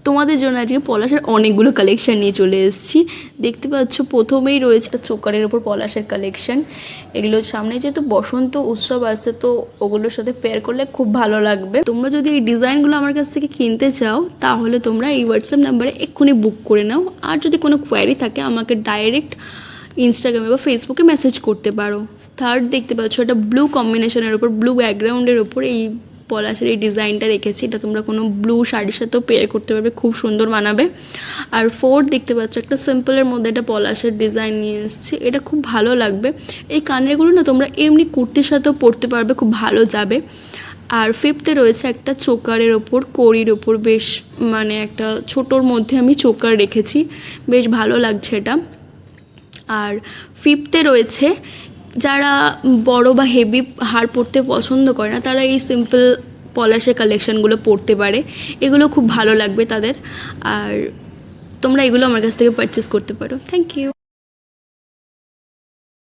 তোমাদের জন্য আজকে পলাশের অনেকগুলো কালেকশন নিয়ে চলে এসেছি। দেখতে পাচ্ছ প্রথমেই রয়েছে একটা চোকারের ওপর পলাশের কালেকশন। এগুলো সামনে যেহেতু বসন্ত উৎসব আসছে, তো ওগুলোর সাথে পেয়ার করলে খুব ভালো লাগবে। তোমরা যদি এই ডিজাইনগুলো আমার কাছ থেকে কিনতে চাও তাহলে তোমরা এই হোয়াটসঅ্যাপ নাম্বারে এক্ষুনি বুক করে নাও। আর যদি কোনো কোয়ারি থাকে আমাকে ডাইরেক্ট ইনস্টাগ্রামে বা ফেসবুকে মেসেজ করতে পারো। থার্ড দেখতে পাচ্ছ এটা ব্লু কম্বিনেশনের ওপর, ব্লু ব্যাকগ্রাউন্ডের ওপর এই পলাশের এই ডিজাইনটা রেখেছি। এটা তোমরা কোনো ব্লু শাড়ির সাথেও পেয়ার করতে পারবে, খুব সুন্দর মানাবে। আর ফোর্থ দেখতে পাচ্ছ একটা সিম্পলের মধ্যে একটা পলাশের ডিজাইন নিয়ে এসেছি, এটা খুব ভালো লাগবে। এই কানেরগুলো না তোমরা এমনি কুর্তির সাথেও পরতে পারবে, খুব ভালো যাবে। আর ফিফথে রয়েছে একটা চোকারের ওপর, কড়ির ওপর বেশ মানে একটা ছোটোর মধ্যে আমি চোকার রেখেছি, বেশ ভালো লাগছে এটা। আর ফিফথে রয়েছে যারা বড় বা হেভি হার পরতে পছন্দ করে না, তারা এই সিম্পল পলাশের কালেকশানগুলো পরতে পারে, এগুলো খুব ভালো লাগবে তাদের। আর তোমরা এগুলো আমার কাছ থেকে পারচেস করতে পারো। Thank you.